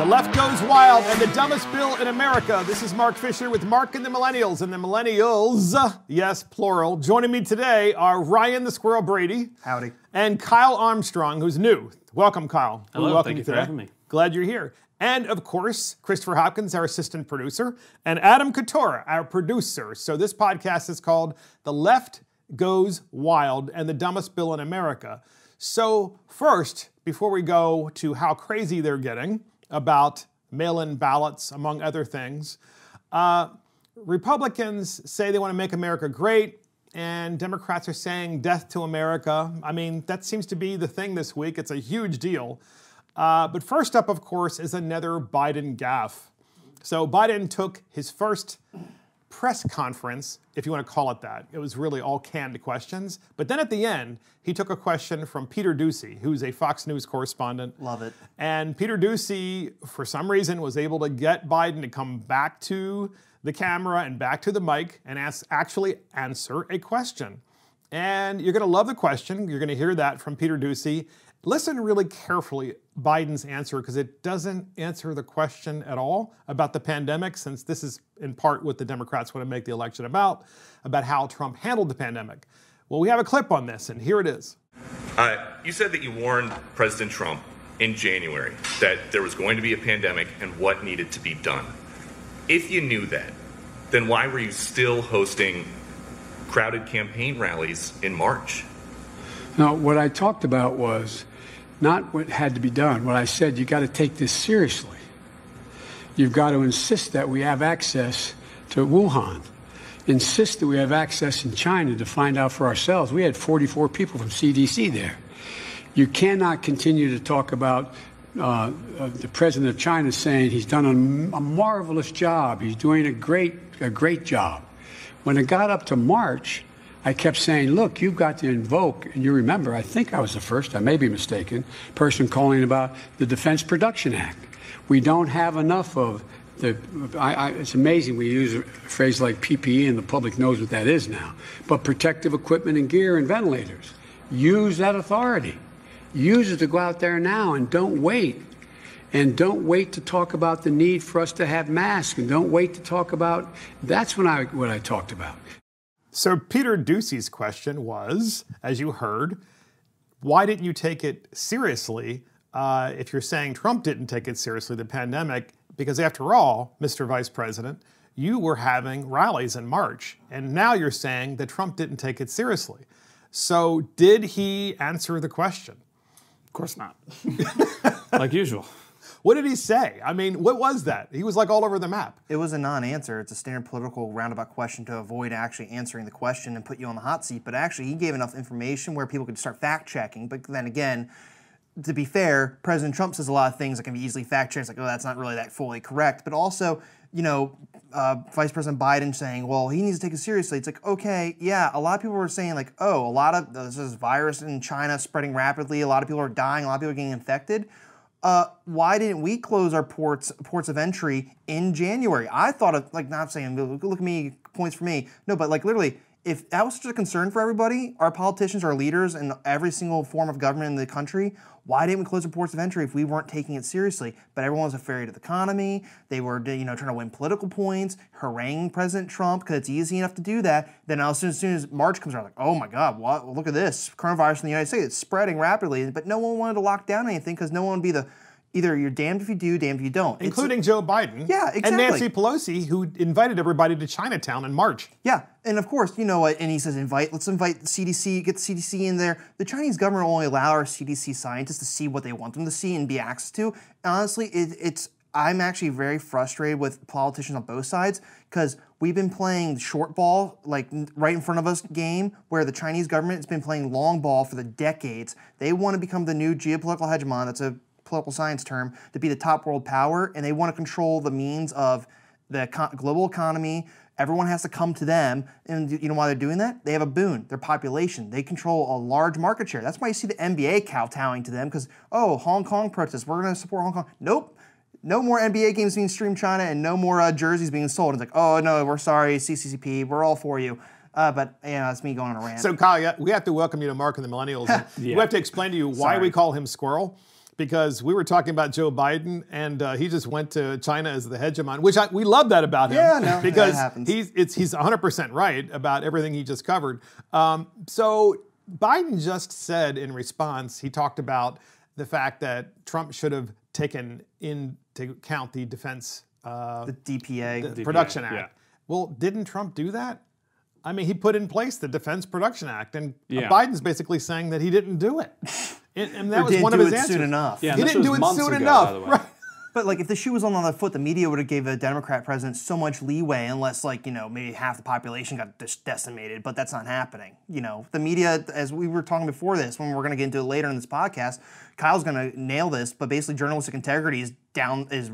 The left goes wild and the dumbest bill in America. This is Mark Fisher with Mark and the Millennials. And the Millennials, yes, plural. Joining me today are Ryan the Squirrel Brady. Howdy. And Kyle Armstrong, who's new. Welcome, Kyle. Hello, thank you for having me. Glad you're here. And, of course, Christopher Hopkins, our assistant producer, and Adam Couture, our producer. So this podcast is called The Left Goes Wild and the Dumbest Bill in America. So first, before we go to how crazy they're getting about mail-in ballots, among other things, Republicans say they want to make America great, and Democrats are saying death to America. I mean, that seems to be the thing this week. It's a huge deal. But first up, of course, is another Biden gaffe. So Biden took his first press conference, if you want to call it that. It was really all canned questions. But then at the end, he took a question from Peter Doocy, who's a Fox News correspondent. Love it. And Peter Doocy, for some reason, was able to get Biden to come back to the camera and back to the mic and actually answer a question. And you're going to love the question. You're going to hear that from Peter Doocy. Listen really carefully, Biden's answer, because it doesn't answer the question at all about the pandemic, since this is in part what the Democrats want to make the election about how Trump handled the pandemic. Well, we have a clip on this, and here it is. You said that you warned President Trump in January that there was going to be a pandemic and what needed to be done. If you knew that, then why were you still hosting crowded campaign rallies in March? No, what I talked about was not what had to be done. What I said, you got to take this seriously. You've got to insist that we have access to Wuhan. Insist that we have access in China to find out for ourselves. We had 44 people from CDC there. You cannot continue to talk about the president of China saying he's done a marvelous job. He's doing a great job. When it got up to March, I kept saying, look, you've got to invoke, and you remember, I think I was the first, I may be mistaken, person calling about the Defense Production Act. We don't have enough of it's amazing we use a phrase like PPE and the public knows what that is now, but protective equipment and gear and ventilators. Use that authority. Use it to go out there now and don't wait. And don't wait to talk about the need for us to have masks, and don't wait to talk about, that's what I talked about. So Peter Doocy's question was, as you heard, why didn't you take it seriously if you're saying Trump didn't take it seriously, the pandemic? Because after all, Mr. Vice President, you were having rallies in March, and now you're saying that Trump didn't take it seriously. So did he answer the question? Of course not. Like usual. What did he say? I mean, what was that? He was like all over the map. It was a non-answer. It's a standard political roundabout question to avoid actually answering the question and put you on the hot seat. But actually, he gave enough information where people could start fact-checking. But then again, to be fair, President Trump says a lot of things that can be easily fact-checked. It's like, oh, that's not really that fully correct. But also, you know, Vice President Biden saying, well, he needs to take it seriously. It's like, okay, yeah, a lot of people were saying like, oh, a lot of this virus in China spreading rapidly. A lot of people are dying. A lot of people are getting infected. Why didn't we close our ports of entry in January? I thought of, like, not saying, look at me, points for me. No, but like literally, if that was such a concern for everybody, our politicians, our leaders, and every single form of government in the country, why didn't we close our ports of entry if we weren't taking it seriously? But everyone was afraid of the economy. They were, trying to win political points, haranguing President Trump because it's easy enough to do that. Then as soon as March comes around, like, oh my God, what? Well, look at this coronavirus in the United States. It's spreading rapidly, but no one wanted to lock down anything because no one would be either you're damned if you do, damned if you don't. Including Joe Biden. Yeah, exactly. And Nancy Pelosi, who invited everybody to Chinatown in March. Yeah, and of course, you know what, and he says let's invite the CDC, get the CDC in there. The Chinese government will only allow our CDC scientists to see what they want them to see and be access to. And honestly, I'm actually very frustrated with politicians on both sides because we've been playing short ball, like right in front of us game, where the Chinese government has been playing long ball for the decades. They want to become the new geopolitical hegemon. That's a political science term, to be the top world power, and they want to control the means of the global economy. Everyone has to come to them, and you know why they're doing that? They have a boon, their population. They control a large market share. That's why you see the NBA kowtowing to them, because, oh, Hong Kong protests, we're going to support Hong Kong. Nope. No more NBA games being streamed in China, and no more jerseys being sold. It's like, oh, no, we're sorry, CCCP, we're all for you. But, it's me going on a rant. So, Kyle, we have to welcome you to Mark and the Millennials. We have to explain to you why we call him Squirrel. because we were talking about Joe Biden, and he just went to China as the hegemon, which we love that about him. Yeah, no, because that happens. he's 100% right about everything he just covered. So Biden just said in response, he talked about the fact that Trump should have taken into account the Defense The DPA. Production yeah. Act. Well, didn't Trump do that? I mean, he put in place the Defense Production Act, and Yeah. Biden's basically saying that he didn't do it. And that Or was didn't one of do his it answers. soon enough. Yeah, He this didn't was do it months soon ago, enough. by the way. Right. But like, if the shoe was on the other foot, the media would have gave a Democrat president so much leeway, unless maybe half the population got decimated. But that's not happening. The media, as we were talking before this, when we're going to get into it later in this podcast, Kyle's going to nail this. But basically, journalistic integrity is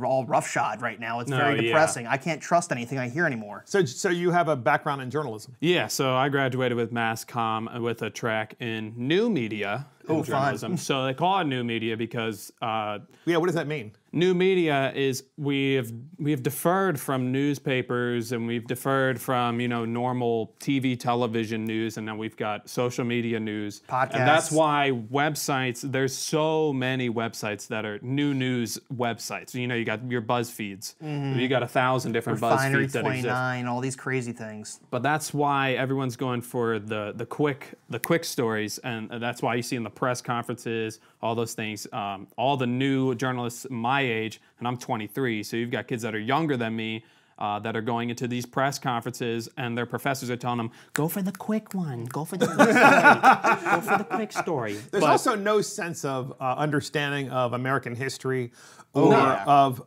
all roughshod right now. It's very yeah. depressing. I can't trust anything I hear anymore. So you have a background in journalism. Yeah, so I graduated with Mass Comm with a track in new media Oh, journalism. fun. So they call it new media because Yeah, what does that mean? new media is we've deferred from newspapers and we've deferred from normal TV, television news, and now we've got social media news. Podcasts. And that's why websites. There's so many websites that are new news websites. You got your BuzzFeeds. You got 1,000 different Refinery BuzzFeeds that exist. 29, all these crazy things. But that's why everyone's going for the quick stories, and that's why you see in the press conferences all those things. All the new journalists my age, and I'm 23, so you've got kids that are younger than me that are going into these press conferences, and their professors are telling them, "Go for the quick one. Go for the quick story. Go for the quick story." There's also no sense of understanding of American history, or of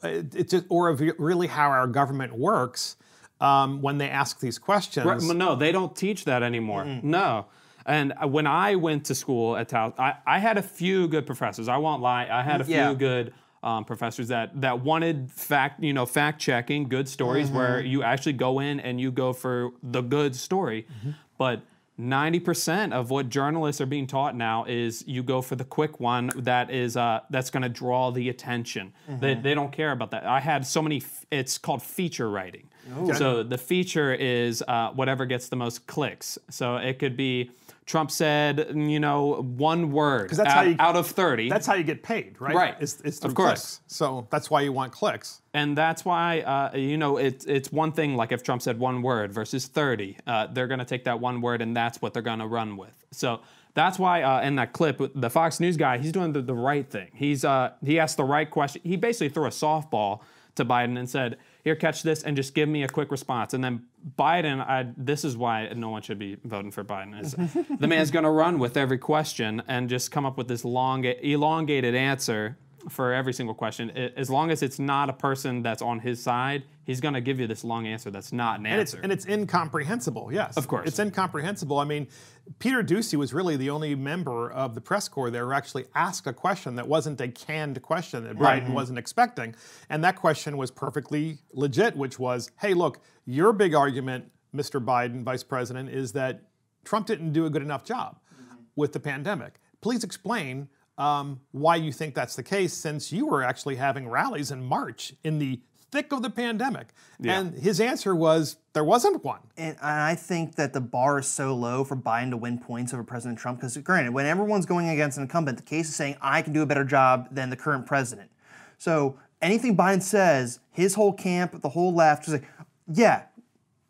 really how our government works when they ask these questions. Right, no, they don't teach that anymore. No. And when I went to school at Taos, I had a few good professors. I won't lie. I had a few good professors that wanted fact checking, good stories where you actually go in and you go for the good story. But 90% of what journalists are being taught now is you go for the quick one that's going to draw the attention. They don't care about that. I had so many. It's called feature writing. So the feature is whatever gets the most clicks. So it could be Trump said, one word out of 30. That's how you get paid, right? Right. It's through Of course. clicks. So that's why you want clicks. And that's why, it's one thing, like if Trump said one word versus 30, they're going to take that one word and that's what they're going to run with. So that's why in that clip, the Fox News guy, he's doing the right thing. He asked the right question. He basically threw a softball to Biden and said, "Here, catch this and just give me a quick response." And then Biden, this is why no one should be voting for Biden, is the man's going to run with every question and just come up with this elongated answer for every single question. As long as it's not a person that's on his side, he's going to give you this long answer that's not an answer. And it's incomprehensible, yes. Of course. It's incomprehensible. I mean, Peter Doocy was really the only member of the press corps that actually asked a question that wasn't a canned question that Biden wasn't expecting. And that question was perfectly legit, which was, hey, look, your big argument, Mr. Biden, Vice President, is that Trump didn't do a good enough job with the pandemic. Please explain why you think that's the case, since you were actually having rallies in March in the thick of the pandemic. Yeah. And his answer was, there wasn't one. And I think that the bar is so low for Biden to win points over President Trump, because granted, when everyone's going against an incumbent, the case is saying, I can do a better job than the current president. So anything Biden says, his whole camp, the whole left, is like, yeah,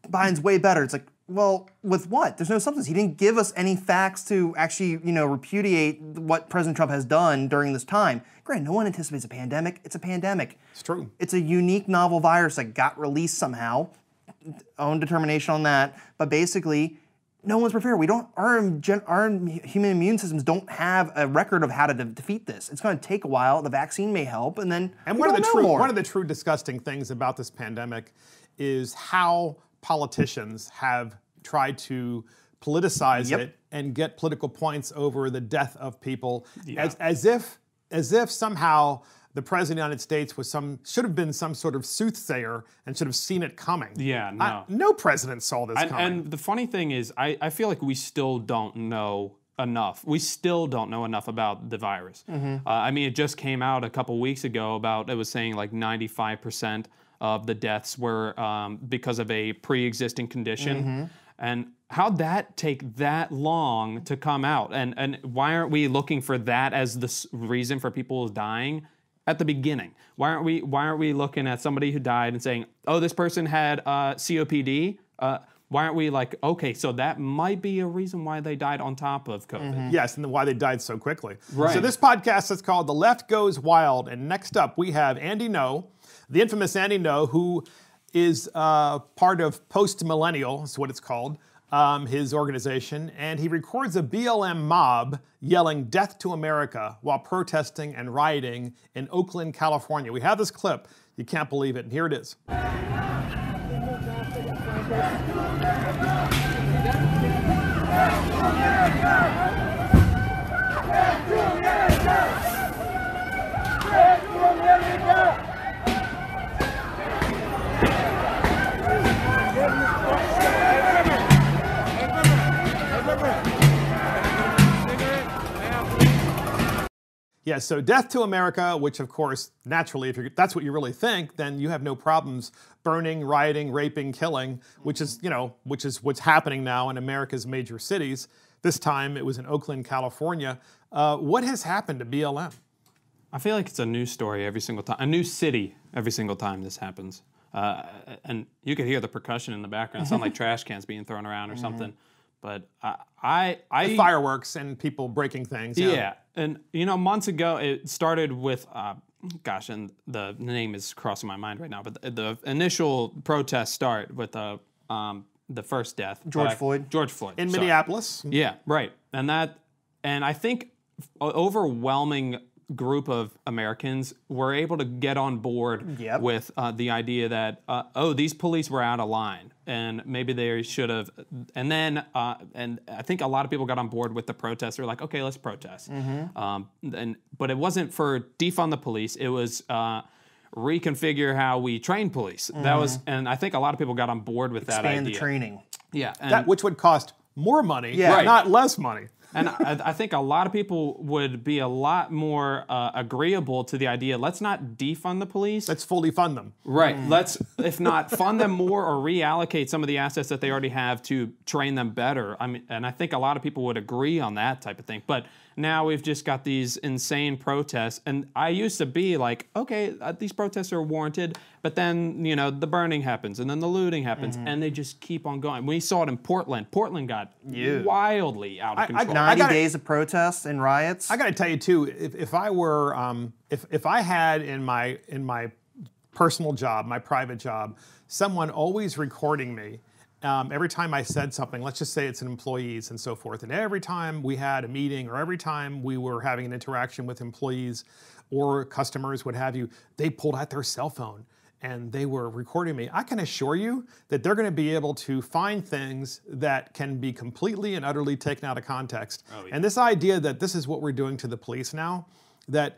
Biden's way better. It's like, well, with what? There's no substance. He didn't give us any facts to actually, repudiate what President Trump has done during this time. Granted, no one anticipates a pandemic. It's a pandemic. It's true. It's a unique novel virus that got released somehow. Own determination on that. But basically, no one's prepared. Our human immune systems don't have a record of how to defeat this. It's going to take a while. The vaccine may help, and then one of the true disgusting things about this pandemic is how politicians have tried to politicize it and get political points over the death of people, as if somehow the President of the United States should have been some sort of soothsayer and should have seen it coming. Yeah, no. No president saw this coming. And the funny thing is, I feel like we still don't know enough. We still don't know enough about the virus. I mean, it just came out a couple weeks ago it was saying like 95% of the deaths were because of a pre-existing condition. And how'd that take that long to come out? And why aren't we looking for that as the reason for people dying at the beginning? Why aren't we looking at somebody who died and saying, oh, this person had COPD? Why aren't we like, okay, so that might be a reason why they died on top of COVID? Yes, and why they died so quickly. Right. So this podcast is called The Left Goes Wild, and next up we have Andy Ngo, the infamous Andy Ngo, who is part of Post Millennial, is what it's called, his organization, and he records a BLM mob yelling "Death to America" while protesting and rioting in Oakland, California. We have this clip. You can't believe it, and here it is. Yeah, so Death to America, which of course, naturally, if that's what you really think, then you have no problems burning, rioting, raping, killing, which is what's happening now in America's major cities. This time it was in Oakland, California. What has happened to BLM? I feel like it's a new story every single time, a new city every single time this happens. And you could hear the percussion in the background. It sounds like trash cans being thrown around or something. But The fireworks and people breaking things. Yeah, and months ago it started with, and the name is crossing my mind right now, but the initial protests start with the first death. George Floyd. In Minneapolis. Yeah, right. And I think overwhelming group of Americans were able to get on board with the idea that, these police were out of line and maybe they should have. And then, and I think a lot of people got on board with the protests. They're like, okay, let's protest. But it wasn't for defund the police. It was reconfigure how we train police. That was, and I think a lot of people got on board with that idea. Expand the training. Yeah. That which would cost more money, Right. not less money. And I think a lot of people would be a lot more agreeable to the idea, let's not defund the police. Let's fully fund them. Right. Let's, if not, fund them more or reallocate some of the assets that they already have to train them better. I mean, and I think a lot of people would agree on that type of thing. But now we've just got these insane protests. And I used to be like, okay, these protests are warranted. But then, the burning happens and then the looting happens and they just keep on going. We saw it in Portland. Portland got wildly out of control. 90 days of protests and riots. I got to tell you too, if I were, if I had in my personal job, my private job, someone always recording me, every time I said something, let's just say it's an employees and so forth, and every time we had a meeting or every time we were having an interaction with employees or customers, what have you, they pulled out their cell phone and they were recording me, I can assure you that they're going to be able to find things that can be completely and utterly taken out of context. Oh, yeah. And this idea that this is what we're doing to the police now, that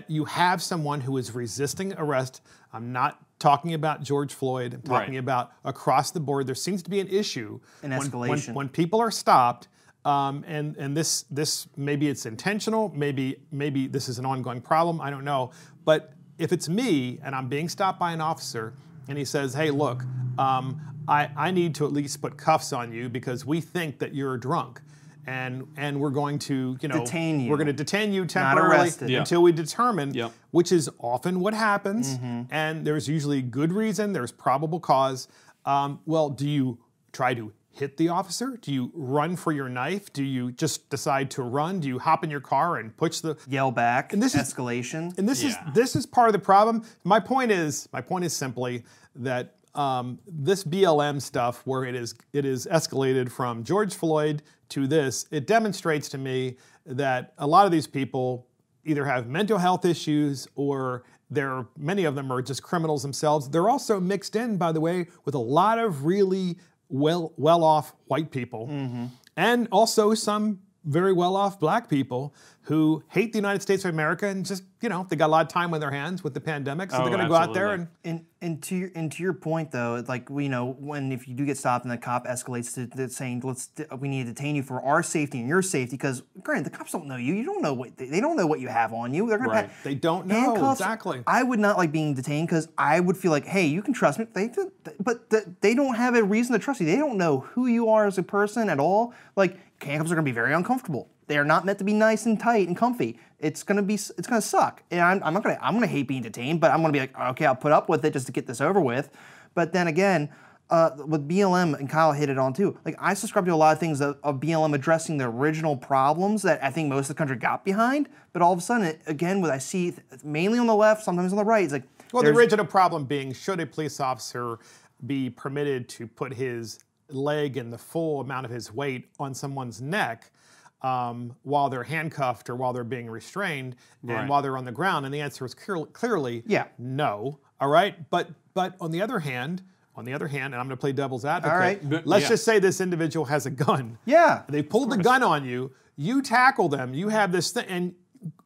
you have someone who is resisting arrest. I'm not talking about George Floyd. I'm talking about across the board. There seems to be an issue. An escalation. When people are stopped, and this maybe it's intentional, maybe this is an ongoing problem, I don't know. But if it's me and I'm being stopped by an officer and he says, hey, look, I need to at least put cuffs on you because we think that you're drunk. And we're going to, detain you. We're going to detain you temporarily until we determine, which is often what happens. And there's usually good reason, there's probable cause. Well, do you try to hit the officer? Do you run for your knife? Do you just decide to run? Do you hop in your car and push the yell back? And this escalation. This is part of the problem. My point is simply that this BLM stuff, where it is escalated from George Floyd to this, it demonstrates to me that a lot of these people either have mental health issues or many of them are just criminals themselves. They're also mixed in, by the way, with a lot of really well-off white people and also some very well-off black people. who hate the United States of America and just, they got a lot of time on their hands with the pandemic, so they're going to go out there and to your point though, like if you do get stopped and the cop escalates to saying we need to detain you for our safety and your safety, because granted the cops don't know you, don't know they don't know what you have on you. They're going to they don't know handcuffs. Exactly. I would not like being detained because I would feel like, hey, you can trust me. But they don't have a reason to trust you. They don't know who you are as a person at all. Like handcuffs are going to be very uncomfortable. They are not meant to be nice and tight and comfy. It's gonna suck. And I'm gonna hate being detained, but I'm gonna be like, okay, I'll put up with it just to get this over with. But then again, with BLM, and Kyle hit it on too, like I subscribe to a lot of things of BLM addressing the original problems that I think most of the country got behind. But all of a sudden, again, what I see mainly on the left, sometimes on the right, it's like, well, the original problem being, should a police officer be permitted to put his leg and the full amount of his weight on someone's neck while they're handcuffed or while they're being restrained and while they're on the ground? And the answer is clearly no. All right, but on the other hand, and I'm going to play devil's advocate. All right. Let's just say this individual has a gun. Yeah. They pulled the gun on you. You tackle them. You have this thing, and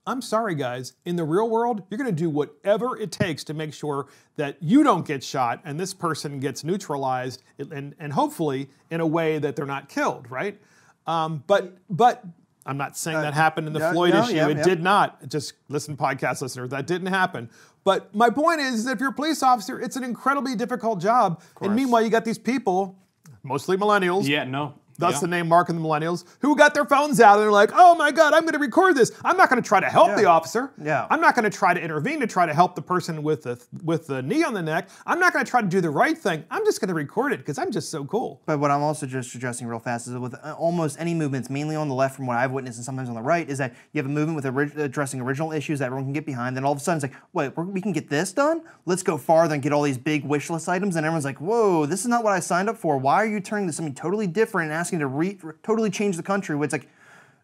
I'm sorry, guys. In the real world, you're going to do whatever it takes to make sure that you don't get shot and this person gets neutralized, and hopefully in a way that they're not killed, right? But I'm not saying that happened in the Floyd issue. It did not. Just listen, podcast listeners, that didn't happen. But my point is, if you're a police officer, it's an incredibly difficult job. And meanwhile, you got these people, mostly millennials. Yeah, no. That's the name Mark and the Millennials, who got their phones out and they're like, oh my God, I'm going to record this. I'm not going to try to help the officer. Yeah. I'm not going to try to intervene to try to help the person with the knee on the neck. I'm not going to try to do the right thing. I'm just going to record it because I'm just so cool. But what I'm also just addressing real fast is with almost any movements, mainly on the left from what I've witnessed and sometimes on the right, is that you have a movement with addressing original issues that everyone can get behind. Then all of a sudden it's like, wait, we can get this done? Let's go farther and get all these big wish list items. And everyone's like, whoa, this is not what I signed up for. Why are you turning this something totally different and asking to totally change the country? Where it's like,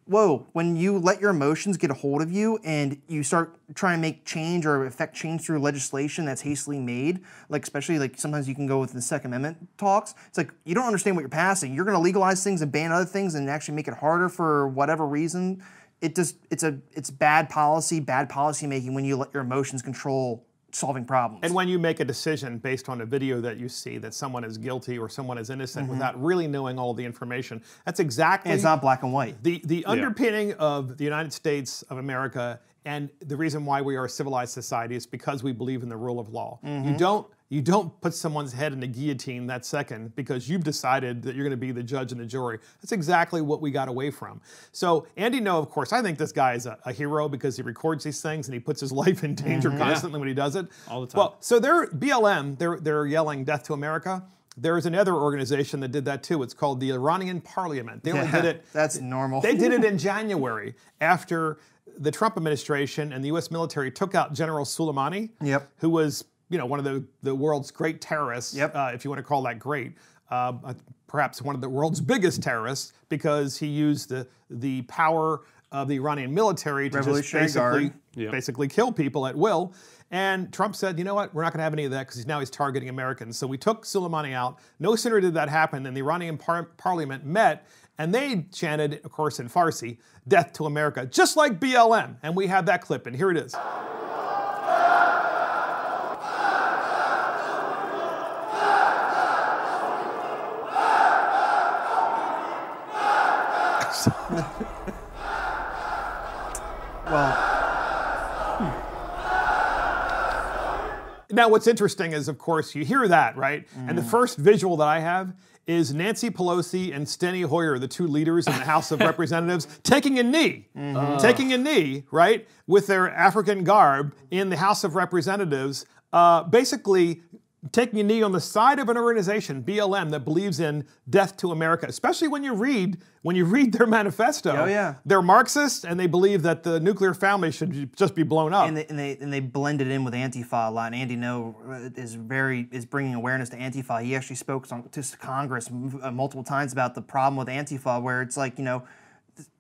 whoa, when you let your emotions get a hold of you and you start trying to make change or affect change through legislation that's hastily made, like especially like sometimes you can go with the Second Amendment talks, it's like you don't understand what you're passing. You're going to legalize things and ban other things and actually make it harder for whatever reason. It's bad policy making when you let your emotions control solving problems. And when you make a decision based on a video that you see that someone is guilty or someone is innocent without really knowing all the information, that's exactly... And it's not black and white. The underpinning of the United States of America, and the reason why we are a civilized society, is because we believe in the rule of law. You don't put someone's head in a guillotine that second because you've decided that you're going to be the judge and the jury. That's exactly what we got away from. So Andy Ngo, of course, I think this guy is a hero because he records these things and he puts his life in danger constantly when he does it. All the time. Well, so BLM, they're yelling death to America. There is another organization that did that too. It's called the Iranian Parliament. They only did it. That's normal. They did it in January after the Trump administration and the U.S. military took out General Soleimani, who was one of the world's great terrorists, if you want to call that great. Perhaps one of the world's biggest terrorists because he used the power of the Iranian military to just basically kill people at will. And Trump said, you know what, we're not going to have any of that because now he's targeting Americans. So we took Soleimani out. No sooner did that happen than the Iranian parliament met and they chanted, of course in Farsi, death to America, just like BLM. And we have that clip, and here it is. Now, what's interesting is, of course, you hear that, right? And the first visual that I have is Nancy Pelosi and Steny Hoyer, the two leaders in the House of Representatives, taking a knee, right, with their African garb in the House of Representatives, basically taking a knee on the side of an organization, BLM, that believes in death to America, especially when you read their manifesto. They're Marxists, and they believe that the nuclear family should just be blown up. And they blend it in with Antifa a lot. And Andy Ngo is bringing awareness to Antifa. He actually spoke to Congress multiple times about the problem with Antifa, where it's like,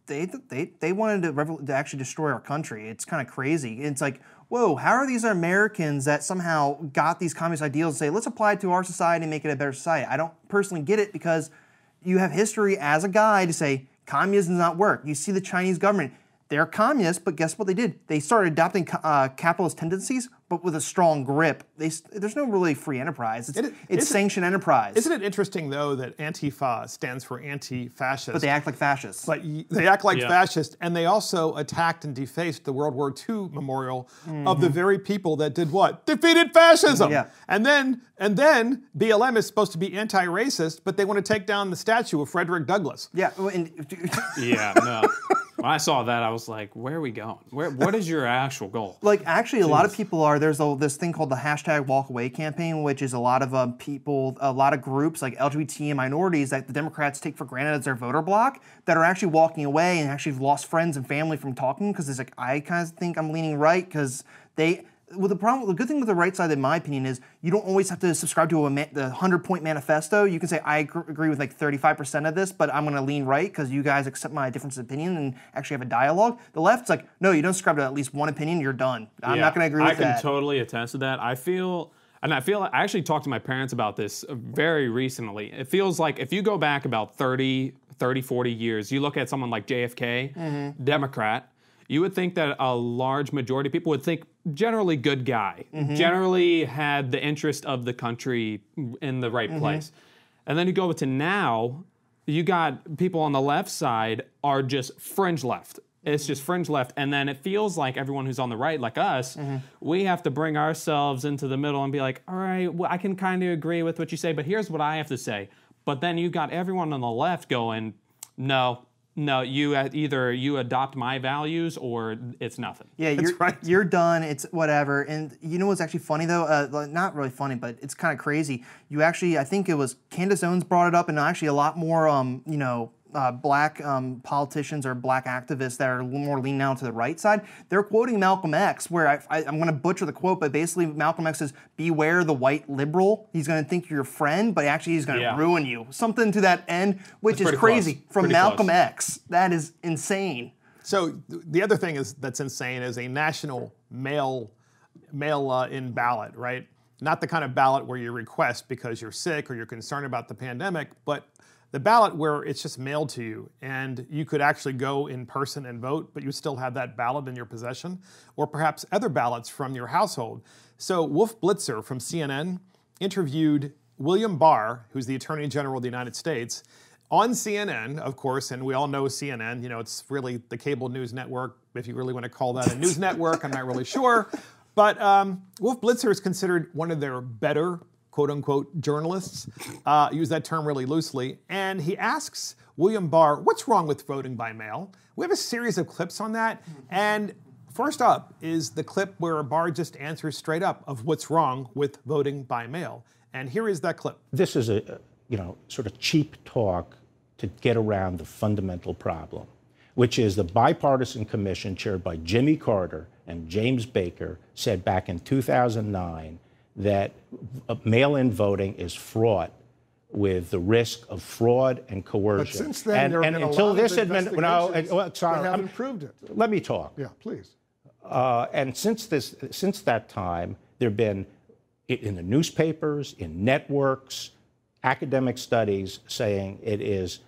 they wanted to actually destroy our country. It's kind of crazy. It's like, whoa, how are these Americans that somehow got these communist ideals and say, let's apply it to our society and make it a better society? I don't personally get it because you have history as a guy to say communism does not work. You see the Chinese government. They're communists, but guess what they did? They started adopting capitalist tendencies, but with a strong grip. There's no really free enterprise. It's sanctioned enterprise. Isn't it interesting, though, that Antifa stands for anti-fascist? But they act like fascists. But they act like fascists, and they also attacked and defaced the World War II memorial of the very people that did what? Defeated fascism! Yeah. And then BLM is supposed to be anti-racist, but they want to take down the statue of Frederick Douglass. Yeah. Yeah, no. When I saw that, I was like, where are we going? What is your actual goal? Like, actually, a lot of people there's this thing called the #WalkAway campaign, which is a lot of people, a lot of groups like LGBT and minorities that the Democrats take for granted as their voter bloc that are actually walking away and actually have lost friends and family from talking because it's like, I kind of think I'm leaning right because the good thing with the right side, in my opinion, is you don't always have to subscribe to the 100-point manifesto. You can say, I agree with like 35% of this, but I'm going to lean right because you guys accept my difference of opinion and actually have a dialogue. The left's like, no, you don't subscribe to at least one opinion, you're done. I'm not going to agree with that. I can totally attest to that. I actually talked to my parents about this very recently. It feels like if you go back about 30, 40 years, you look at someone like JFK, Democrat, you would think that a large majority of people would think generally good guy, generally had the interest of the country in the right place. And then you go to now, you got people on the left side are just fringe left. It's just fringe left. And then it feels like everyone who's on the right, like us, we have to bring ourselves into the middle and be like, all right, well, I can kind of agree with what you say, but here's what I have to say. But then you got everyone on the left going, no, you adopt my values or it's nothing. Yeah, you're done. It's whatever. And you know what's actually funny though? Not really funny, but it's kind of crazy. You actually, I think it was Candace Owens brought it up, and actually a lot more, black politicians or black activists that are a little more leaning now to the right side. They're quoting Malcolm X, where I'm going to butcher the quote, but basically Malcolm X says, "Beware the white liberal. He's going to think you're your friend, but actually he's going to ruin you." Something to that end, which is crazy from Malcolm X. That is insane. So the other thing that's insane is a national mail-in ballot, right? Not the kind of ballot where you request because you're sick or you're concerned about the pandemic, but the ballot where it's just mailed to you and you could actually go in person and vote, but you still have that ballot in your possession, or perhaps other ballots from your household. So Wolf Blitzer from CNN interviewed William Barr, who's the Attorney General of the United States, on CNN, of course, and we all know CNN. You know, it's really the cable news network, if you really want to call that a news network. I'm not really sure. But Wolf Blitzer is considered one of their better quote-unquote journalists, use that term really loosely, and he asks William Barr, what's wrong with voting by mail? We have a series of clips on that, and first up is the clip where Barr just answers straight up of what's wrong with voting by mail. And here is that clip. This is a sort of cheap talk to get around the fundamental problem, which is the bipartisan commission chaired by Jimmy Carter and James Baker said back in 2009 that mail-in voting is fraught with the risk of fraud and coercion. But since then, there have been until this investigations that haven't proved it. Let me talk. Yeah, please. And since that time, there have been in the newspapers, in networks, academic studies saying it is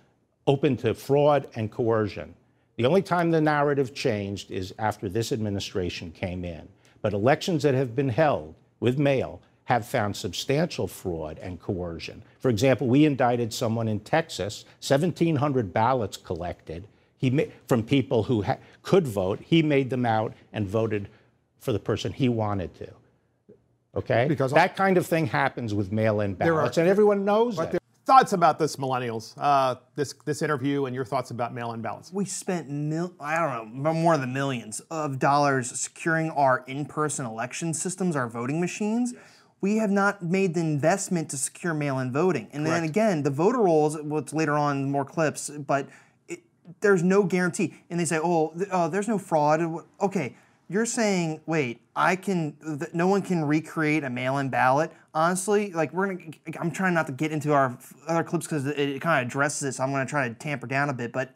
open to fraud and coercion. The only time the narrative changed is after this administration came in. But elections that have been held with mail have found substantial fraud and coercion. For example, we indicted someone in Texas, 1,700 ballots collected from people who could vote. He made them out and voted for the person he wanted to. Okay? Because that kind of thing happens with mail-in ballots, and everyone knows it. Thoughts about this, millennials? This interview and your thoughts about mail-in ballots? We spent more than millions of dollars securing our in-person election systems, our voting machines. We have not made the investment to secure mail-in voting. And then again, the voter rolls, what's later on more clips, but there's no guarantee. And they say, there's no fraud. Okay, you're saying, wait, no one can recreate a mail-in ballot. Honestly, I'm trying not to get into our other clips because it kind of addresses it, so I'm going to try to tamper down a bit. But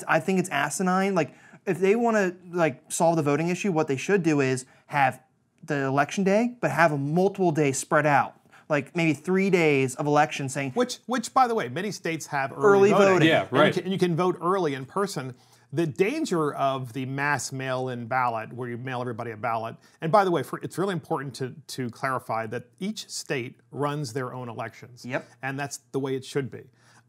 I think it's asinine. Like, if they want to solve the voting issue, what they should do is have the election day, but have a multiple day spread out. Like maybe 3 days of election saying... Which, by the way, many states have early voting. Yeah, right. And you can vote early in person. the danger of the mass mail-in ballot, where you mail everybody a ballot, and by the way, it's really important to clarify that each state runs their own elections. Yep. And that's the way it should be.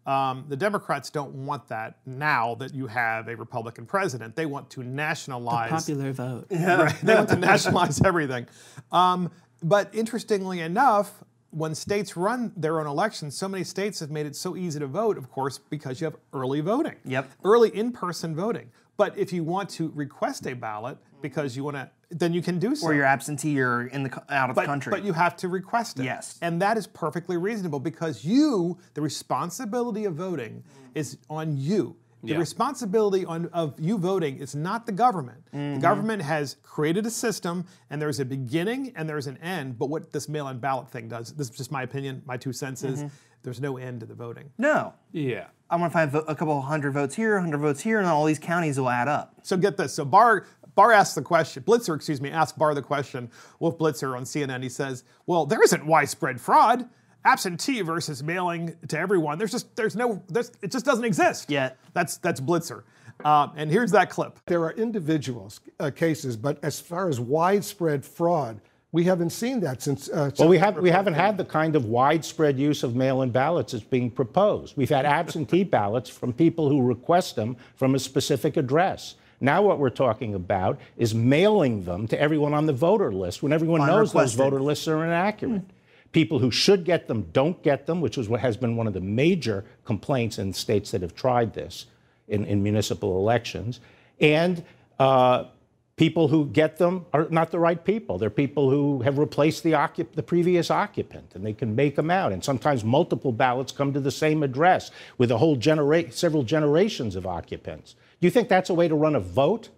The Democrats don't want that now that you have a Republican president. They want to nationalize... Popular vote. Right, they want to nationalize everything. But interestingly enough, when states run their own elections, so many states have made it so easy to vote, of course, because you have early voting. Yep. Early in-person voting. But if you want to request a ballot because you want to, then you can do so. Or you're absentee or out of the country. But you have to request it. Yes. And that is perfectly reasonable because the responsibility of voting is on you. The responsibility of you voting is not the government. The government has created a system, and there's a beginning and there's an end. But what this mail-in ballot thing does, this is just my opinion, my 2 cents is, there's no end to the voting. No. Yeah. I'm going to find a couple hundred votes here, 100 votes here, and all these counties will add up. So get this. So Barr asked the question, Blitzer, asked Barr the question, Wolf Blitzer on CNN. He says, well, there isn't widespread fraud. Absentee versus mailing to everyone. It just doesn't exist. Yet. That's Blitzer. And here's that clip. There are individuals cases, but as far as widespread fraud, we haven't seen that since. Well, we haven't had the kind of widespread use of mail-in ballots that's being proposed. We've had absentee ballots from people who request them from a specific address. Now what we're talking about is mailing them to everyone on the voter list when everyone knows those voter lists are inaccurate. People who should get them don't get them, which is what has been one of the major complaints in states that have tried this in municipal elections. And people who get them are not the right people. They're people who have replaced the previous occupant, and they can make them out. And sometimes multiple ballots come to the same address with a whole several generations of occupants. Do you think that's a way to run a vote?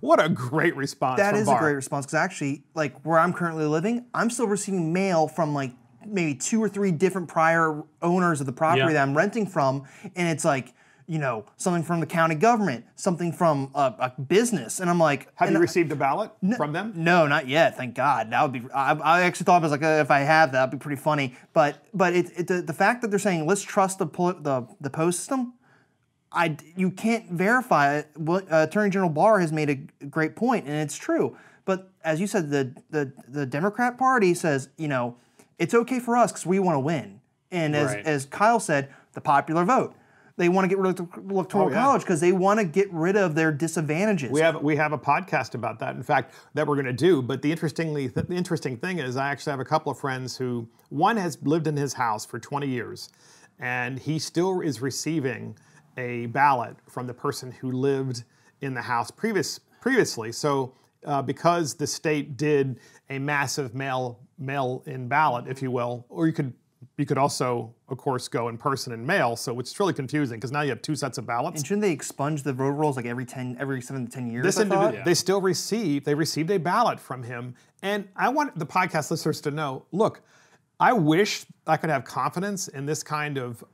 What a great response. That from is Barr. a great response because actually, like where I'm currently living, I'm still receiving mail from like maybe 2 or 3 different prior owners of the property that I'm renting from, and it's like, you know, something from the county government, something from a business, and I'm like, have you received a ballot from them? No, not yet. Thank God. That would be. I actually thought it was like if I have that'd be pretty funny. But the fact that they're saying let's trust the post system. You can't verify it. Attorney General Barr has made a great point, and it's true. But as you said, the Democrat Party says, you know, it's okay for us because we want to win. And as Kyle said, the popular vote. They want to get rid of the Electoral College because they want to get rid of their disadvantages. We have a podcast about that, in fact, that we're going to do. But the interesting thing is I actually have a couple of friends who, one has lived in his house for 20 years, and he still is receiving a ballot from the person who lived in the house previously. So because the state did a massive mail-in ballot, if you will, or you could also, of course, go in person and mail. So it's really confusing because now you have 2 sets of ballots. And shouldn't they expunge the voter rolls like every 7 to 10 years? They still received a ballot from him. And I want the podcast listeners to know, look, I wish I could have confidence in this kind of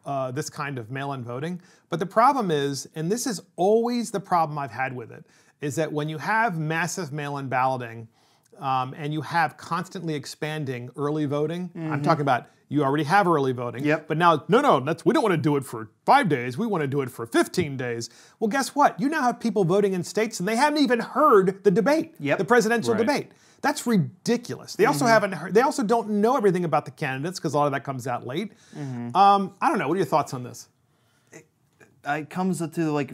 mail-in voting, but the problem is, and this is always the problem I've had with it, is that when you have massive mail-in balloting and you have constantly expanding early voting, I'm talking about you already have early voting, but now we don't want to do it for 5 days, we want to do it for 15 days. Well, guess what? You now have people voting in states and they haven't even heard the debate, the presidential debate. That's ridiculous. They also haven't heard, they also don't know everything about the candidates because a lot of that comes out late. I don't know. What are your thoughts on this? It comes to like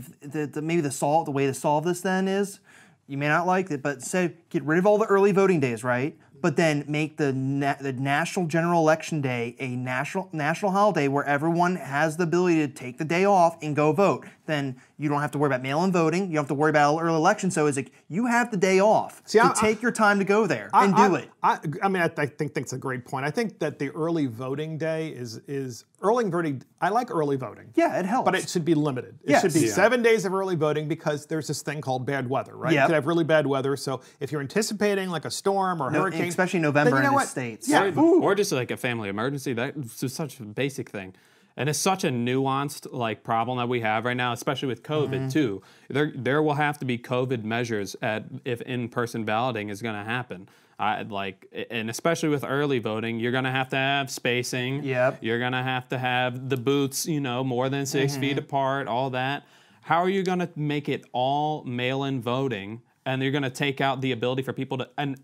maybe the way to solve this then is, you may not like it, but say get rid of all the early voting days, right? But then make the National General Election Day a national holiday where everyone has the ability to take the day off and go vote. Then you don't have to worry about mail-in voting. You don't have to worry about early election. So it's like you have the day off to take your time to go there and do it. I mean, I think that's a great point. I think that the early voting day is early voting. I like early voting. Yeah, it helps. But it should be limited. It should be 7 days of early voting because there's this thing called bad weather, right? You could have really bad weather. So if you're anticipating like a storm or a hurricane, especially November in the States. Yeah. Or just like a family emergency. That's just such a basic thing. And it's such a nuanced like problem that we have right now, especially with COVID too. There will have to be COVID measures if in-person balloting is going to happen. And especially with early voting, you're going to have spacing. Yep. You're going to have the booths, more than 6 feet apart, all that. how are you going to make it all mail-in voting? And you're going to take out the ability for people to, and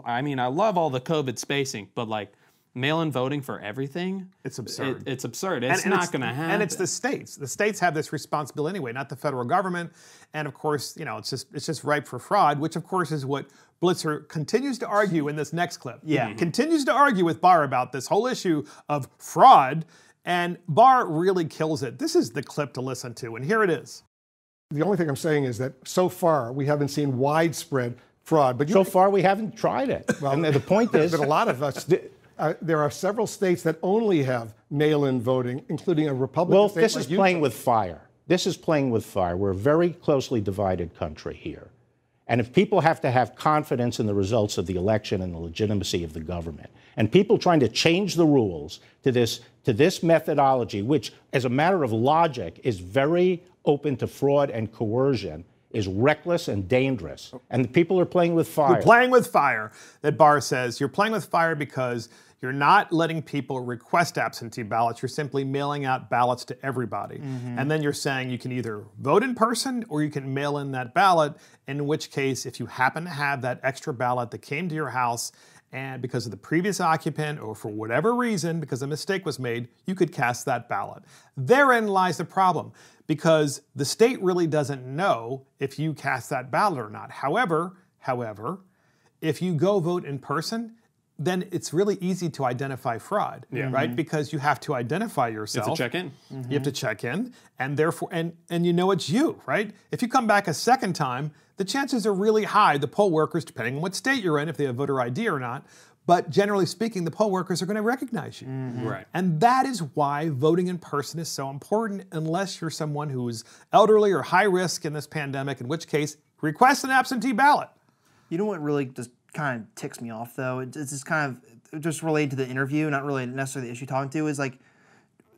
I mean, I love all the COVID spacing, but like mail-in voting for everything? It's absurd. It's absurd. It's not going to happen. And it's the states. The states have this responsibility anyway, not the federal government. And of course, you know, it's just ripe for fraud, which of course is what Blitzer continues to argue in this next clip. Yeah. He continues to argue with Barr about this whole issue of fraud, and Barr really kills it. This is the clip to listen to, and here it is. The only thing I'm saying is that so far we haven't seen widespread fraud. But So far we haven't tried it. Well, and the point is, but a lot of us. There are several states that only have mail-in voting, including a Republican well, state this like is Utah. playing with fire. This is playing with fire. We're a very closely divided country here. And if people have to have confidence in the results of the election and the legitimacy of the government, and people trying to change the rules to this methodology, which, as a matter of logic, is very open to fraud and coercion, is reckless and dangerous. And the people are playing with fire. You're playing with fire, that Barr says. You're playing with fire because you're not letting people request absentee ballots. You're simply mailing out ballots to everybody. And then you're saying you can either vote in person or you can mail in that ballot, in which case, if you happen to have that extra ballot that came to your house and because of the previous occupant or for whatever reason, because a mistake was made, you could cast that ballot. Therein lies the problem, because the state really doesn't know if you cast that ballot or not. However, if you go vote in person, then it's really easy to identify fraud, right? Because you have to identify yourself. You have to check in. You have to check in, and therefore, and you know it's you, right? If you come back a second time, the chances are really high. The poll workers, depending on what state you're in, if they have voter ID or not, but generally speaking, the poll workers are going to recognize you. Right. And that is why voting in person is so important, unless you're someone who is elderly or high risk in this pandemic, in which case, request an absentee ballot. You know what really just kind of ticks me off, though? It's just kind of just related to the interview, not really necessarily the issue talking to, is like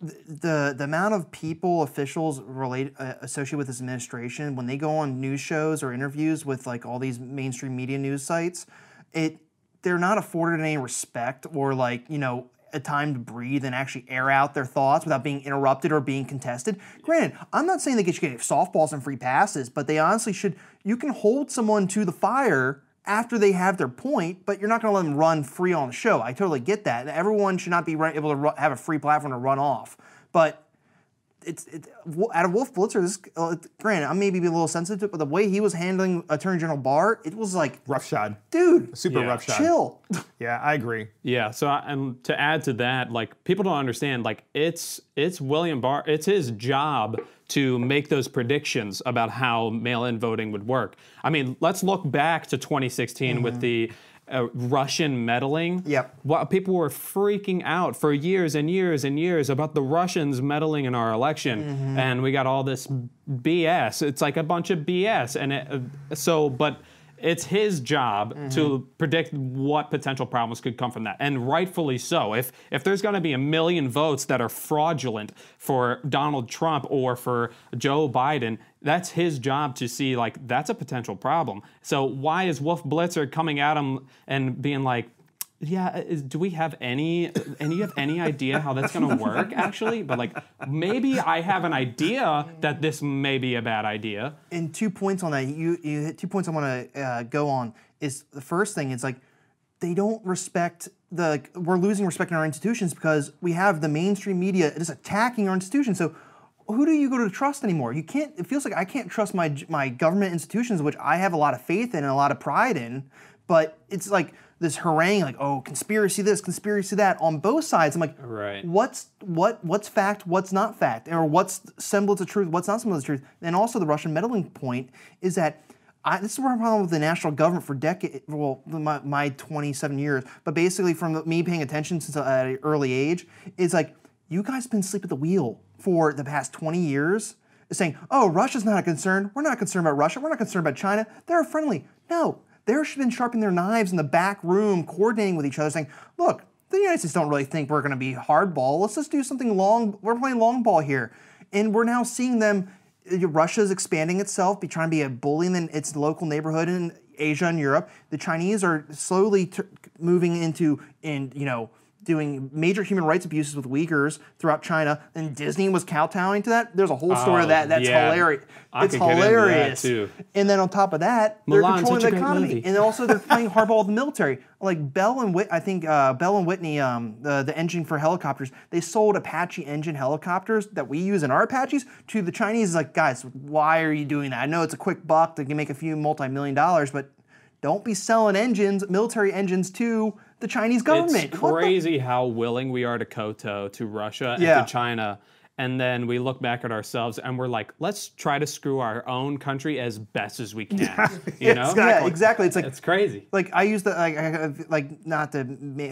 the amount of people, officials associated with this administration, when they go on news shows or interviews with like all these mainstream media news sites, they're not afforded any respect or like, you know, a time to breathe and actually air out their thoughts without being interrupted or being contested. Granted, I'm not saying they should get softballs and free passes, but they honestly should. You can hold someone to the fire after they have their point, but you're not going to let them run free on the show. I totally get that. Everyone should not be able to have a free platform to run off. But out of Wolf Blitzer, granted, I may be a little sensitive to it, but the way he was handling Attorney General Barr, it was like Roughshod. Dude, Super roughshod. Chill. Yeah, I agree. Yeah. So, and to add to that, like people don't understand, like it's William Barr. It's his job to make those predictions about how mail-in voting would work. I mean, let's look back to 2016 with the Russian meddling. Yep. People were freaking out for years and years and years about the Russians meddling in our election, and we got all this BS. It's like a bunch of BS, and but it's his job to predict what potential problems could come from that, and rightfully so. If there's going to be 1 million votes that are fraudulent for Donald Trump or for Joe Biden, that's his job to see, like, that's a potential problem. So why is Wolf Blitzer coming at him and being like, yeah, do we have any idea how that's going to work, actually? But, like, maybe I have an idea that this may be a bad idea. And 2 points on that. You hit 2 points I want to go on. Is the first thing, it's like, they don't respect we're losing respect in our institutions because we have the mainstream media just attacking our institutions. So who do you go to trust anymore? You can't. It feels like I can't trust my government institutions, which I have a lot of faith in and a lot of pride in. But it's like this harangue, like, oh, conspiracy this, conspiracy that, on both sides. I'm like, right. What's fact, what's not fact, or what's semblance of truth, what's not semblance of truth. And also the Russian meddling point is that this is where I'm problem with the national government for decades, well, my 27 years, but basically from me paying attention since at an early age, is like, you guys have been asleep at the wheel for the past 20 years, saying, oh, Russia's not a concern, we're not concerned about Russia, we're not concerned about China, they're friendly. No, they've been sharpening their knives in the back room, coordinating with each other, saying, look, the United States don't really think we're going to be hardball, let's just do something long, we're playing long ball here. And we're now seeing them, Russia's expanding itself, trying to be a bully in its local neighborhood in Asia and Europe. The Chinese are slowly moving into, doing major human rights abuses with Uyghurs throughout China, and Disney was kowtowing to that. There's a whole story of that. That's hilarious. It's hilarious. Too. And then on top of that, they're Mulan, controlling such the a great economy, movie. and also they're playing hardball with the military. Like Bell and Whitney, the engine for helicopters, they sold Apache engine helicopters that we use in our Apaches to the Chinese. It's like, guys, why are you doing that? I know it's a quick buck that can make a few multi-million dollars, but don't be selling engines, military engines, to the Chinese government. It's crazy how willing we are to kowtow to Russia and to China. And then we look back at ourselves and we're like, let's try to screw our own country as best as we can. You know? Yeah, exactly. It's like, it's crazy. Like I use the like not to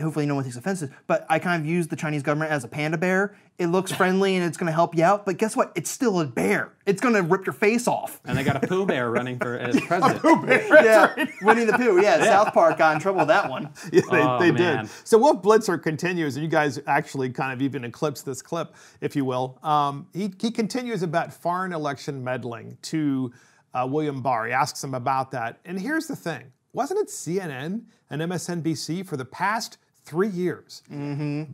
hopefully no one takes offense, but I kind of use the Chinese government as a panda bear. It looks friendly and it's going to help you out, but guess what? It's still a bear. It's going to rip your face off. And they got a Pooh Bear running for as president. Pooh Bear, yeah, right. Winnie the Pooh. Yeah, South Park got in trouble with that one. Yeah, they did. So Wolf Blitzer continues, and you guys actually kind of even eclipsed this clip, if you will. He continues about foreign election meddling to William Barr. He asks him about that. And here's the thing. Wasn't it CNN and MSNBC for the past 3 years?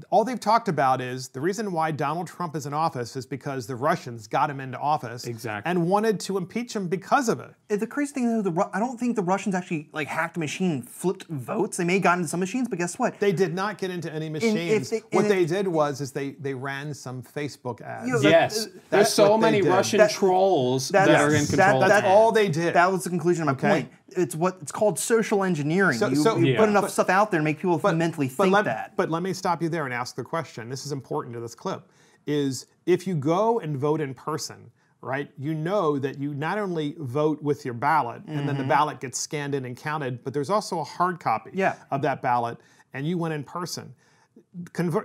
All they've talked about is the reason why Donald Trump is in office is because the Russians got him into office and wanted to impeach him because of it. The crazy thing, though, I don't think the Russians actually hacked a machine and flipped votes. They may have gotten into some machines, but guess what? They did not get into any machines. What they did was they ran some Facebook ads. Yes, there's so many Russian trolls that are in control. That's all they did. That was the conclusion of my point. It's called social engineering. You put enough stuff out there and make people mentally think that. But let me stop you there and ask the question. This is important to this clip. Is if you go and vote in person, right, you know that you not only vote with your ballot and then the ballot gets scanned in and counted, but there's also a hard copy of that ballot and you went in person.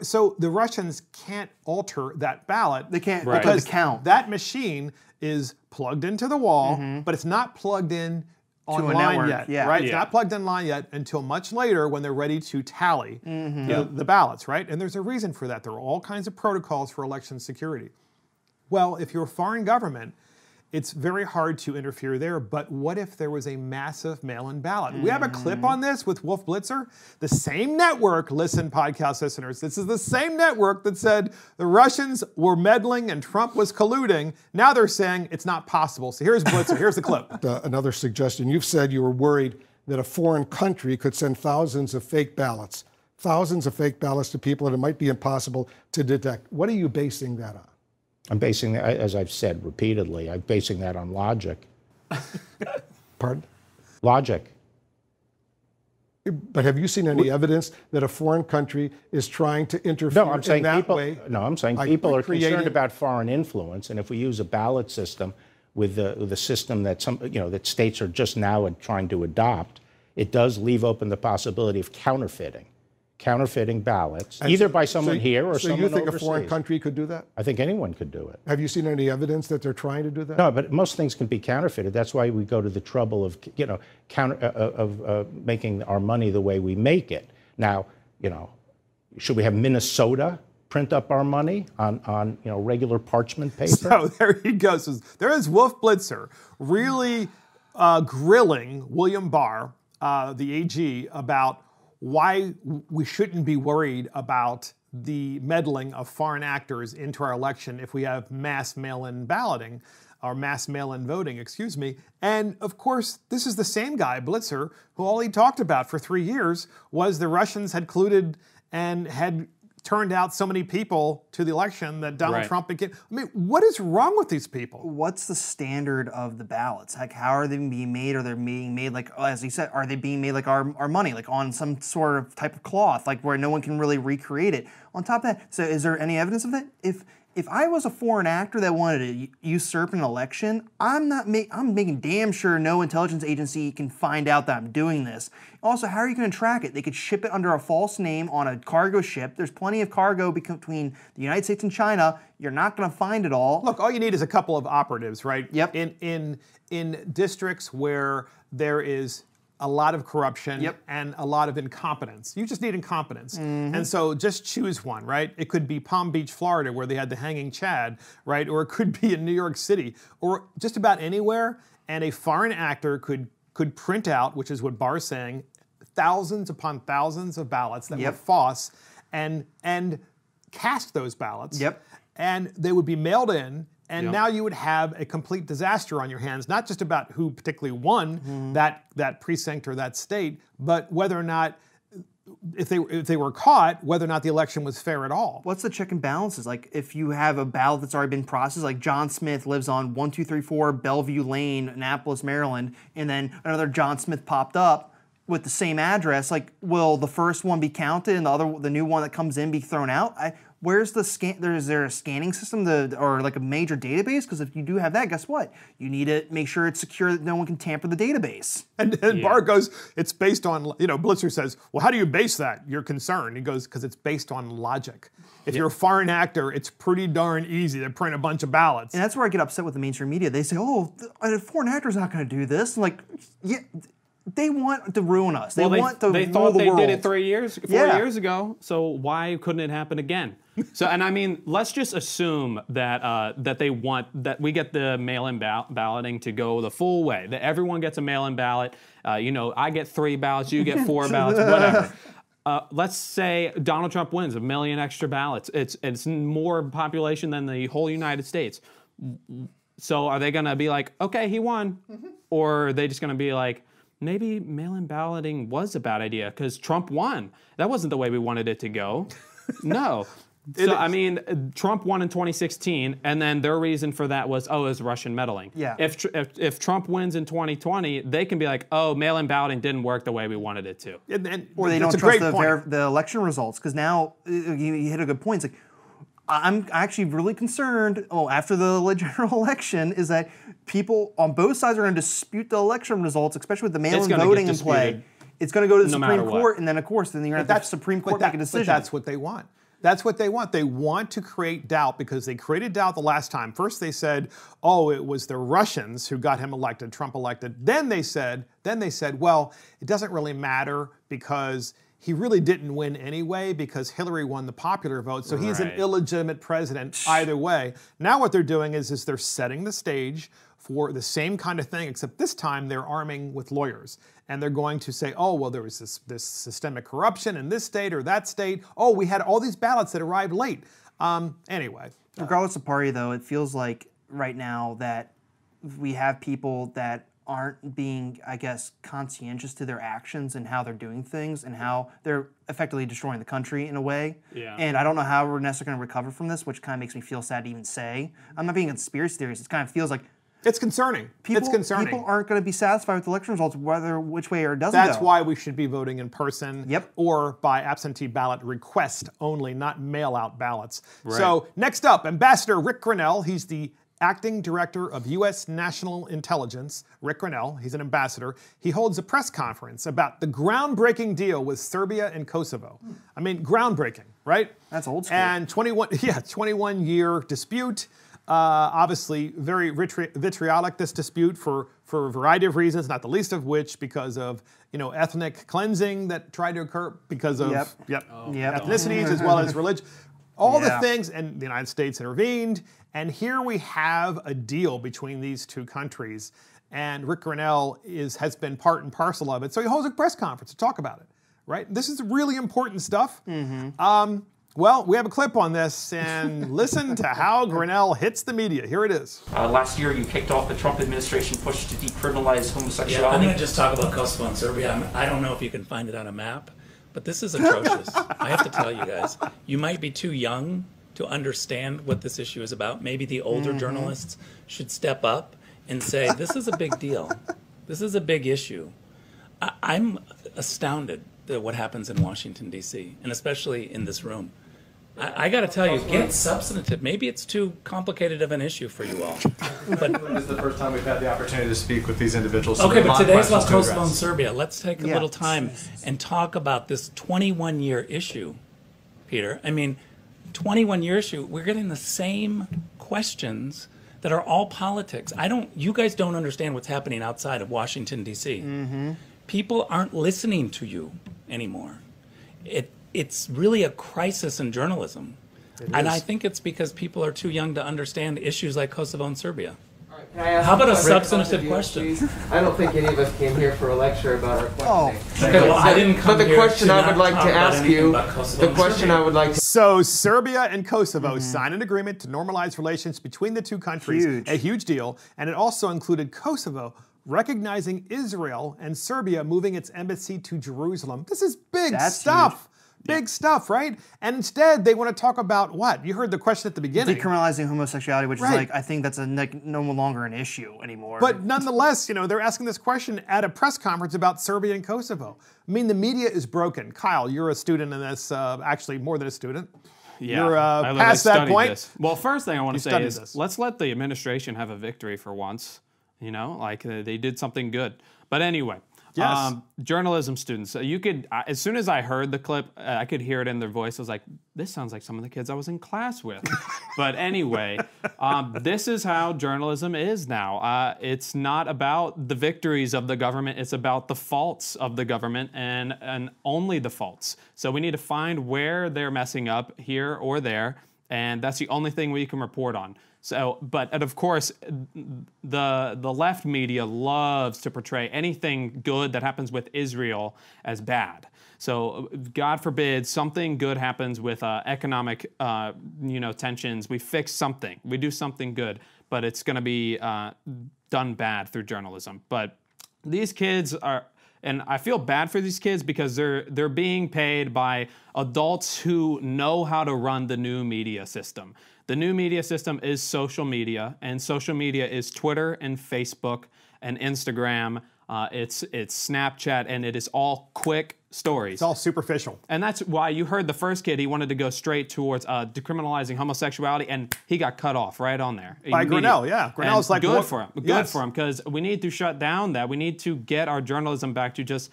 So the Russians can't alter that ballot. They can't because count. That machine is plugged into the wall, but it's not plugged in online yet, right? It's not plugged in line yet until much later when they're ready to tally the ballots, right? And there's a reason for that. There are all kinds of protocols for election security. Well, if you're a foreign government, it's very hard to interfere there, but what if there was a massive mail-in ballot? We have a clip on this with Wolf Blitzer. The same network, listen, podcast listeners, this is the same network that said the Russians were meddling and Trump was colluding. Now they're saying it's not possible. So here's Blitzer, here's the clip. Another suggestion, you've said you were worried that a foreign country could send thousands of fake ballots to people and it might be impossible to detect. What are you basing that on? I'm basing that, as I've said repeatedly, I'm basing that on logic. Pardon? Logic. But have you seen any evidence that a foreign country is trying to interfere in that way? No, I'm saying people are concerned about foreign influence, and if we use a ballot system with the system that that states are just now trying to adopt, it does leave open the possibility of counterfeiting ballots, either by someone here or someone overseas. So you think a foreign country could do that? I think anyone could do it. Have you seen any evidence that they're trying to do that? No, but most things can be counterfeited. That's why we go to the trouble of making our money the way we make it. Now, should we have Minnesota print up our money on regular parchment paper? So there he goes. So there is Wolf Blitzer really grilling William Barr, the AG, about why we shouldn't be worried about the meddling of foreign actors into our election if we have mass mail-in balloting, or mass mail-in voting, excuse me. And of course, this is the same guy, Blitzer, who all he talked about for 3 years was the Russians had colluded and had turned out so many people to the election that Donald Trump became. I mean, what is wrong with these people? What's the standard of the ballots? Like, how are they being made? Are they being made as he said, are they being made like our money, like on some sort of type of cloth, like where no one can really recreate it? On top of that, so is there any evidence of that? If I was a foreign actor that wanted to usurp an election, I'm making damn sure no intelligence agency can find out that I'm doing this. Also, how are you going to track it? They could ship it under a false name on a cargo ship. There's plenty of cargo between the United States and China. You're not going to find it all. Look, all you need is a couple of operatives, right? Yep. In districts where there is a lot of corruption and a lot of incompetence. You just need incompetence. And so just choose one, right? It could be Palm Beach, Florida, where they had the hanging Chad, right? Or it could be in New York City, or just about anywhere. And a foreign actor could print out, which is what Barr's saying, thousands upon thousands of ballots that were false, and cast those ballots. Yep. And they would be mailed in. And now you would have a complete disaster on your hands, not just about who particularly won that precinct or that state, but whether or not, if they were caught, whether or not the election was fair at all. What's the check and balances? Like if you have a ballot that's already been processed, like John Smith lives on 1234 Bellevue Lane, Annapolis, Maryland, and then another John Smith popped up with the same address, like will the first one be counted and the new one that comes in be thrown out? Where's the scan? Is there a scanning system or like a major database? Because if you do have that, guess what? You need to make sure it's secure that no one can tamper the database. And Barr goes, it's based on, Blitzer says, well, how do you base that? You're concerned. He goes, because it's based on logic. If you're a foreign actor, it's pretty darn easy to print a bunch of ballots. And that's where I get upset with the mainstream media. They say, oh, a foreign actor's not going to do this. I'm like, yeah. They want to ruin us. They want to rule the world. They thought they did it 4 years ago. So why couldn't it happen again? So, and I mean, let's just assume that that they want that we get the mail-in balloting to go the full way. That everyone gets a mail-in ballot. I get 3 ballots, you get 4 ballots, whatever. Let's say Donald Trump wins 1 million extra ballots. It's more population than the whole United States. So are they going to be like, okay, he won, or are they just going to be like, maybe mail-in balloting was a bad idea because Trump won. That wasn't the way we wanted it to go. No. So, I mean, Trump won in 2016, and then their reason for that was, it was Russian meddling. Yeah. If Trump wins in 2020, they can be like, mail-in balloting didn't work the way we wanted it to. Or they don't trust the election results, because now you hit a good point. It's like, I'm actually really concerned, after the general election, is that people on both sides are going to dispute the election results, especially with the mail-in voting in play. It's going to go to the Supreme Court, and then, of course, then you're going to have the Supreme Court make a decision. But that's what they want. That's what they want. They want to create doubt because they created doubt the last time. First they said, it was the Russians who got him elected, Trump elected. Then they said, well, it doesn't really matter because he really didn't win anyway because Hillary won the popular vote, so he's an illegitimate president either way. Now what they're doing is they're setting the stage for the same kind of thing, except this time they're arming with lawyers. And they're going to say, there was this systemic corruption in this state or that state. We had all these ballots that arrived late. Anyway. Regardless of party, though, it feels like right now that we have people that aren't being, I guess, conscientious to their actions and how they're doing things and how they're effectively destroying the country in a way. Yeah. And I don't know how we're necessarily going to recover from this, which kind of makes me feel sad to even say. I'm not being a conspiracy theorist. It kind of feels like it's concerning. It's concerning. People aren't going to be satisfied with election results, which way or it doesn't go. That's why we should be voting in person or by absentee ballot request only, not mail-out ballots. Right. So next up, Ambassador Rick Grenell. He's the Acting Director of U.S. National Intelligence. Rick Grenell, he's an ambassador. He holds a press conference about the groundbreaking deal with Serbia and Kosovo. I mean, groundbreaking, right? That's old school. And 21-year dispute. Obviously, very vitriolic, this dispute, for a variety of reasons, not the least of which because of ethnic cleansing that tried to occur because of ethnicities as well as religion. All the things, and the United States intervened, and here we have a deal between these two countries, and Rick Grenell has been part and parcel of it, so he holds a press conference to talk about it, right? This is really important stuff. Well, we have a clip on this, and listen to how Grenell hits the media. Here it is. Last year, you kicked off the Trump administration push to decriminalize homosexuality. Yeah, I'm going to just talk about Kosovo and Serbia. I don't know if you can find it on a map, but this is atrocious. I have to tell you guys, you might be too young to understand what this issue is about. Maybe the older journalists should step up and say, this is a big deal. This is a big issue. I'm astounded at what happens in Washington, D.C., and especially in this room. I got to tell you, get substantive. Maybe it's too complicated of an issue for you all. But this is the first time we've had the opportunity to speak with these individuals. So okay, but today's about Kosovo and Serbia. Let's take a little time and talk about this 21-year issue, Peter. I mean, 21-year issue. We're getting the same questions that are all politics. You guys don't understand what's happening outside of Washington, D.C. People aren't listening to you anymore. It's really a crisis in journalism. And I think it's because people are too young to understand issues like Kosovo and Serbia. How about a substantive question? I don't think any of us came here for a lecture about our questioning. Okay, well, I didn't come But the here question to I not would like talk to about ask anything you, about Kosovo the and question Serbia. I would like to So Serbia and Kosovo signed an agreement to normalize relations between the two countries. Huge. A huge deal. And it also included Kosovo recognizing Israel and Serbia moving its embassy to Jerusalem. This is big That's stuff. Big stuff, right? And instead, they want to talk about what? You heard the question at the beginning. Decriminalizing homosexuality, which Right. is like, I think that's no longer an issue anymore. But nonetheless, they're asking this question at a press conference about Serbia and Kosovo. I mean, the media is broken. Kyle, you're a student in this, actually more than a student. Yeah, You're I literally past that studied point. this. Well, first thing I want You to say studied is this. let's let the administration have a victory for once. Like they did something good. But anyway, Yes. Journalism students. You could, as soon as I heard the clip, I could hear it in their voice. I was like, this sounds like some of the kids I was in class with. But anyway, this is how journalism is now. It's not about the victories of the government. It's about the faults of the government and only the faults. So we need to find where they're messing up here or there. And that's the only thing we can report on. So, and of course, the left media loves to portray anything good that happens with Israel as bad. So, God forbid something good happens with economic, tensions. We fix something, we do something good, but it's going to be done bad through journalism. But these kids are. And I feel bad for these kids because they're being paid by adults who know how to run the new media system. The new media system is social media, and social media is Twitter and Facebook and Instagram. It's Snapchat, and it is all quick stories. It's all superficial. And that's why you heard the first kid, he wanted to go straight towards decriminalizing homosexuality, and he got cut off right on there. By Grinnell, yeah. Grinnell's like, good what- for him. Good Yes. for him, because we need to shut down that. We need to get our journalism back to just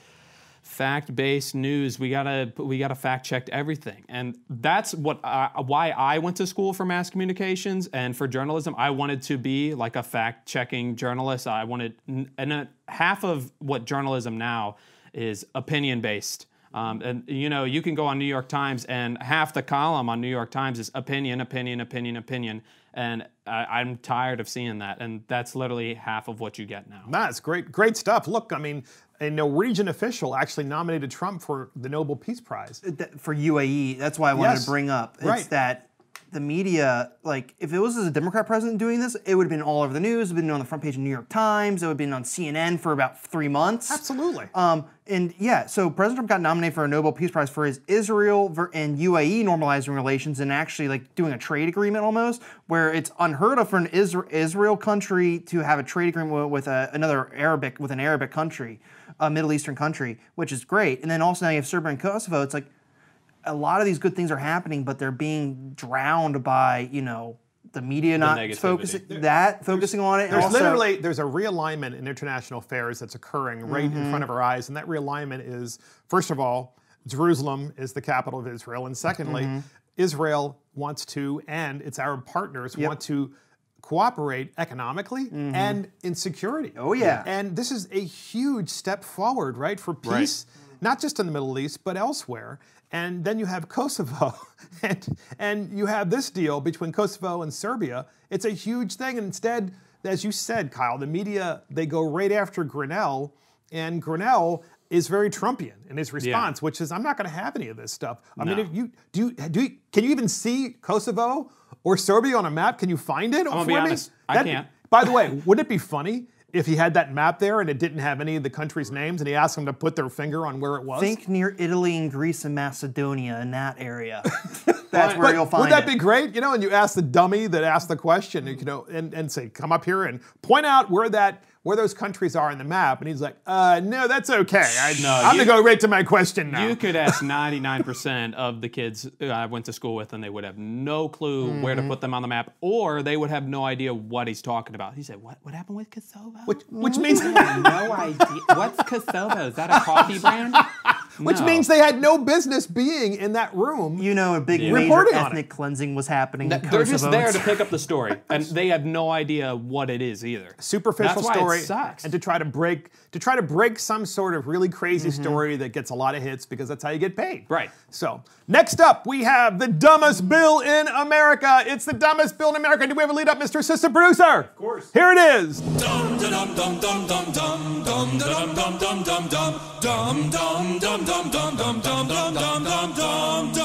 fact-based news. We gotta fact-check everything, and that's why I went to school for mass communications and for journalism. I wanted to be like a fact-checking journalist. I wanted, and half of what journalism now is opinion-based. And you can go on New York Times, and half the column on New York Times is opinion, opinion, opinion, opinion. And I'm tired of seeing that. And that's literally half of what you get now. That's great stuff. Look, I mean, a Norwegian official actually nominated Trump for the Nobel Peace Prize. For UAE, that's why I wanted Yes. to bring up. It's Right. that the media, like, if it was a Democrat president doing this, it would have been all over the news. It would have been on the front page of New York Times. It would have been on CNN for about 3 months. Absolutely. And yeah, so President Trump got nominated for a Nobel Peace Prize for his Israel and UAE normalizing relations and actually like doing a trade agreement almost, where it's unheard of for an Israel country to have a trade agreement with an Arabic country, a Middle Eastern country, which is great. And then also now you have Serbia and Kosovo. It's like a lot of these good things are happening, but they're being drowned by the media not negativity. focusing on it. There's and also, there's a realignment in international affairs that's occurring right in front of our eyes, and that realignment is, first of all, Jerusalem is the capital of Israel, and secondly, Israel wants to, and its Arab partners want to cooperate economically and in security. Oh, yeah. And this is a huge step forward, right, for peace, not just in the Middle East, but elsewhere. And then you have Kosovo, and you have this deal between Kosovo and Serbia. It's a huge thing. And instead, as you said, Kyle, the media, they go right after Grinnell, and Grinnell is very Trumpian in his response, which is, I'm not going to have any of this stuff. I mean, if can you even see Kosovo or Serbia on a map? Can you find it? I'm going to be honest, I can't. By the way, wouldn't it be funny if he had that map there and it didn't have any of the countries' names and he asked them to put their finger on where it was? think near Italy and Greece and Macedonia in that area. That's where you'll find it. Would that be great? And you ask the dummy that asked the question, and say, come up here and point out where those countries are in the map. And he's like, no, that's okay. I'm going to go right to my question now. You could ask 99% of the kids I went to school with, and they would have no clue where to put them on the map, or they would have no idea what he's talking about. He said, what happened with Kosovo? Which means... I have no idea. What's Kosovo? Is that a coffee brand? which means they had no business being in that room. You know, a big major reporting on ethnic cleansing was happening. in They're just Kosovo. there to pick up the story, and they have no idea what it is either. Superficial That's why story, it sucks. and to try to break some sort of really crazy story that gets a lot of hits because that's how you get paid. Right. So next up, we have the dumbest bill in America. It's the dumbest bill in America. Do we have a lead up, Mr. Assistant Producer? Of course. Here it is.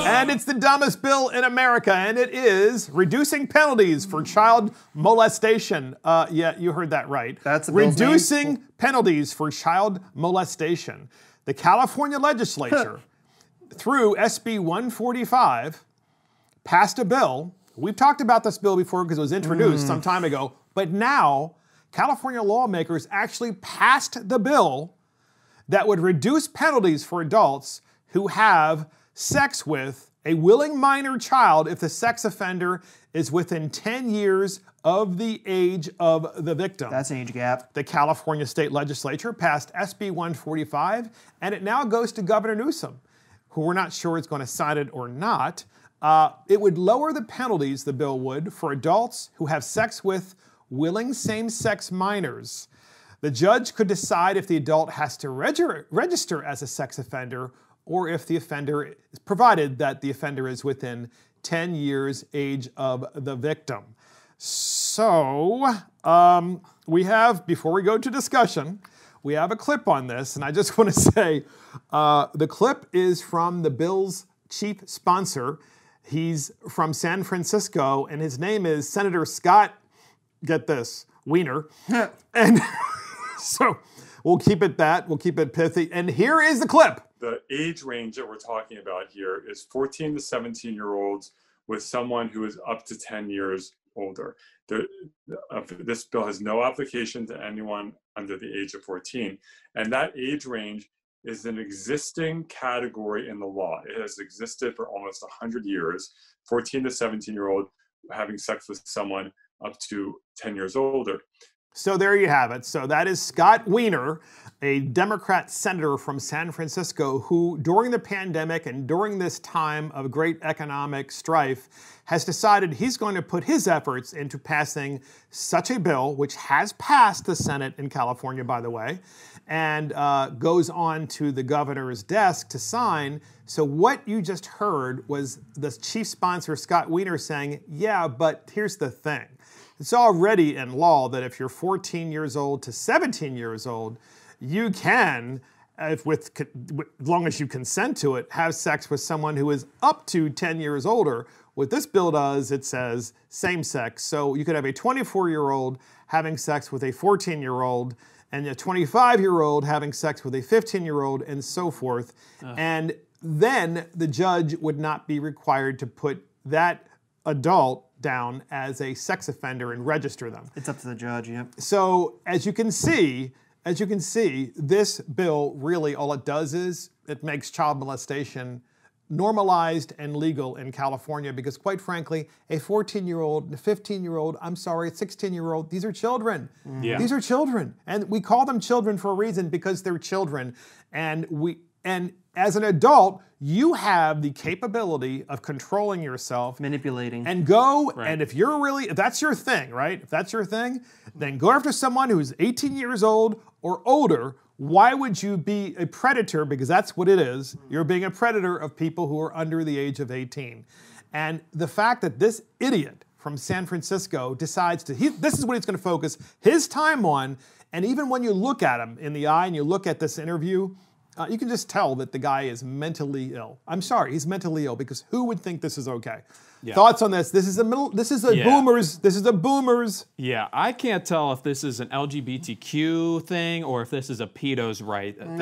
And it's the dumbest bill in America, and it is reducing penalties for child molestation. Yeah, you heard that right. That's the bill's name? Reducing penalties for child molestation. The California legislature, through SB 145, passed a bill. We've talked about this bill before because it was introduced some time ago, but now California lawmakers actually passed the bill that would reduce penalties for adults who have sex with a willing minor child if the sex offender is within 10 years of the age of the victim. That's an age gap. The California state legislature passed SB 145, and it now goes to Governor Newsom, who we're not sure is going to sign it or not. It would lower the penalties, the bill would, for adults who have sex with willing same-sex minors. The judge could decide if the adult has to register as a sex offender or if the offender is provided that the offender is within 10 years age of the victim. So we have, before we go to discussion, we have a clip on this, and I just want to say the clip is from the bill's chief sponsor. He's from San Francisco, and his name is Senator Scott, get this, Wiener. And so we'll keep it that, we'll keep it pithy. And here is the clip. The age range that we're talking about here is 14 to 17-year-olds with someone who is up to 10 years older. This bill has no application to anyone under the age of 14. And that age range is an existing category in the law. It has existed for almost 100 years, 14 to 17-year-old having sex with someone up to 10 years older. So there you have it. So that is Scott Wiener, a Democrat senator from San Francisco who, during the pandemic and during this time of great economic strife, has decided he's going to put his efforts into passing such a bill, which has passed the Senate in California, by the way, and goes on to the governor's desk to sign. So what you just heard was the chief sponsor, Scott Wiener, saying, yeah, but here's the thing. It's already in law that if you're 14 years old to 17 years old, you can, as long as you consent to it, have sex with someone who is up to 10 years older. What this bill does, it says same sex. So you could have a 24-year-old having sex with a 14-year-old and a 25-year-old having sex with a 15-year-old and so forth. And then the judge would not be required to put that adult down as a sex offender and register them. It's up to the judge, yep. So as you can see, this bill really all it does is it makes child molestation normalized and legal in California because quite frankly, a 14-year-old, a 15-year-old, I'm sorry, a 16-year-old, these are children. Yeah. These are children. And we call them children for a reason because they're children. And as an adult, you have the capability of controlling yourself. Manipulating. And and if that's your thing, right? If that's your thing, then go after someone who's 18 years old or older. Why would you be a predator? Because that's what it is. You're being a predator of people who are under the age of 18. And the fact that this idiot from San Francisco decides this is what he's going to focus his time on. And even when you look at him in the eye and you look at this interview, you can just tell that the guy is mentally ill. I'm sorry, he's mentally ill because who would think this is okay? Yeah. Thoughts on this? This is a boomers. Yeah, I can't tell if this is an LGBTQ thing or if this is a pedo's right thing.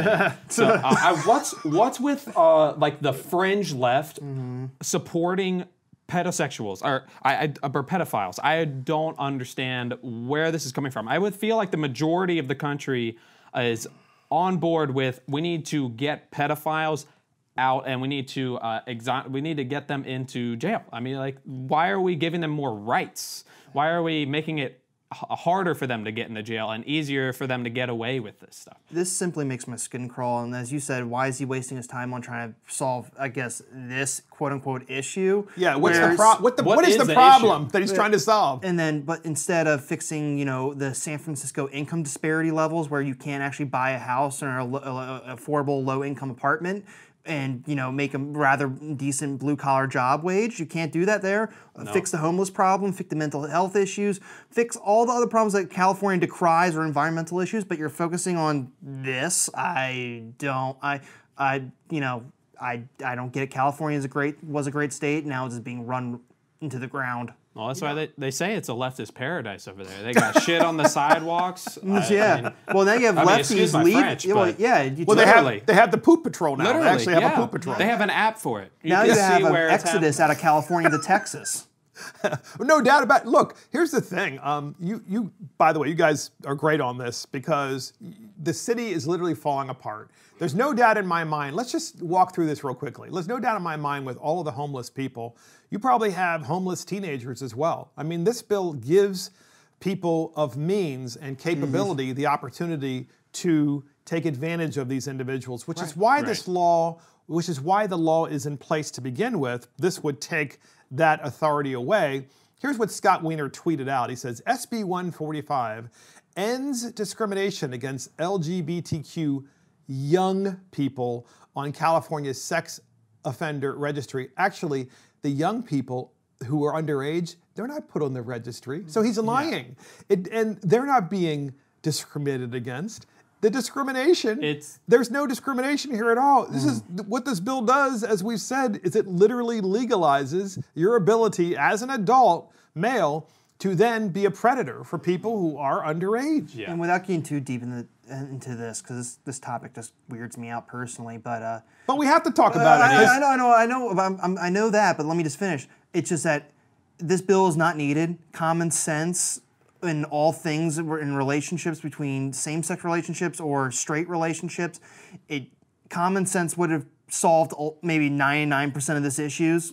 So what's with like the fringe left supporting pedosexuals or pedophiles? I don't understand where this is coming from. I would feel like the majority of the country is on board with we need to get pedophiles out and we need to get them into jail. I mean, like, why are we giving them more rights? Why are we making it harder for them to get into jail and easier for them to get away with this stuff. This simply makes my skin crawl. And as you said, why is he wasting his time on trying to solve, I guess, this quote-unquote issue? Yeah, what is the problem that he's trying to solve? And then, but instead of fixing, you know, the San Francisco income disparity levels where you can't actually buy a house or an affordable low-income apartment, and, you know, make a rather decent blue-collar job wage. You can't do that there. No. Fix the homeless problem, fix the mental health issues, fix all the other problems that California decries or environmental issues, but you're focusing on this. I don't get it. California was a great state. Now it's being run into the ground. Well, that's why they say it's a leftist paradise over there. They got shit on the sidewalks. Well, now you have lefties leave. They have the poop patrol now. Literally, they actually have a poop patrol. They have an app for it. Now you have an exodus out of California to Texas. No doubt about it. Look, here's the thing. You by the way, you guys are great on this because the city is literally falling apart. There's no doubt in my mind. Let's just walk through this real quickly. There's no doubt in my mind with all of the homeless people. You probably have homeless teenagers as well. I mean, this bill gives people of means and capability the opportunity to take advantage of these individuals, which is why this law, which is why the law is in place to begin with. This would take that authority away. Here's what Scott Wiener tweeted out. He says, SB 145 ends discrimination against LGBTQ young people on California's sex offender registry. Actually, the young people who are underage, they're not put on the registry. So he's lying. And they're not being discriminated against. The discrimination, there's no discrimination here at all. This is what this bill does, as we've said, is it literally legalizes your ability as an adult male to then be a predator for people who are underage. And without getting too deep into this, because this topic just weirds me out personally, but we have to talk about it. I know that, but let me just finish. It's just that this bill is not needed. Common sense in all things in relationships between same-sex relationships or straight relationships, common sense would have solved maybe 99% of this issues.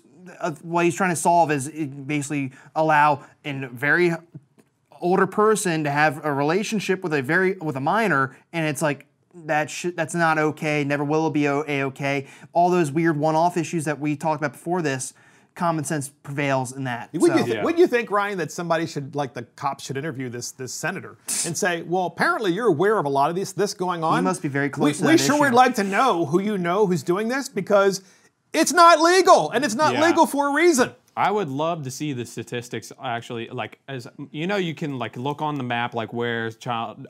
What he's trying to solve is basically allow a very older person to have a relationship with a minor, and it's like that's not okay. Never will be okay. All those weird one-off issues that we talked about before this. Common sense prevails in that. Wouldn't you think, Ryan, that somebody should, like the cops should interview this senator and say, well, apparently you're aware of a lot of this going on. You must be very close to that We sure would like to know who you know who's doing this because it's not legal, and it's not legal for a reason. I would love to see the statistics actually, like, as you know, you can like look on the map, like where's child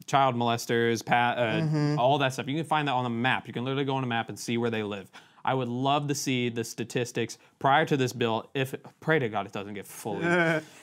molesters, all that stuff. You can find that on the map. You can literally go on a map and see where they live. I would love to see the statistics prior to this bill. Pray to God it doesn't get fully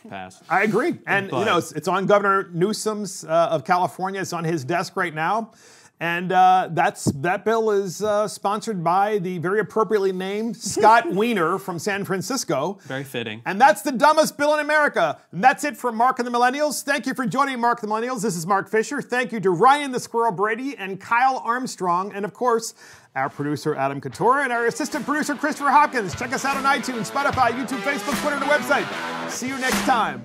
passed. I agree, and you know it's on Governor Newsom's of California. It's on his desk right now, and that bill is sponsored by the very appropriately named Scott Wiener from San Francisco. Very fitting. And that's the dumbest bill in America. And that's it from Mark and the Millennials. Thank you for joining Mark and the Millennials. This is Mark Fisher. Thank you to Ryan the Squirrel Brady and Kyle Armstrong, and of course, our producer, Adam Couture, and our assistant producer, Christopher Hopkins. Check us out on iTunes, Spotify, YouTube, Facebook, Twitter, and the website. See you next time.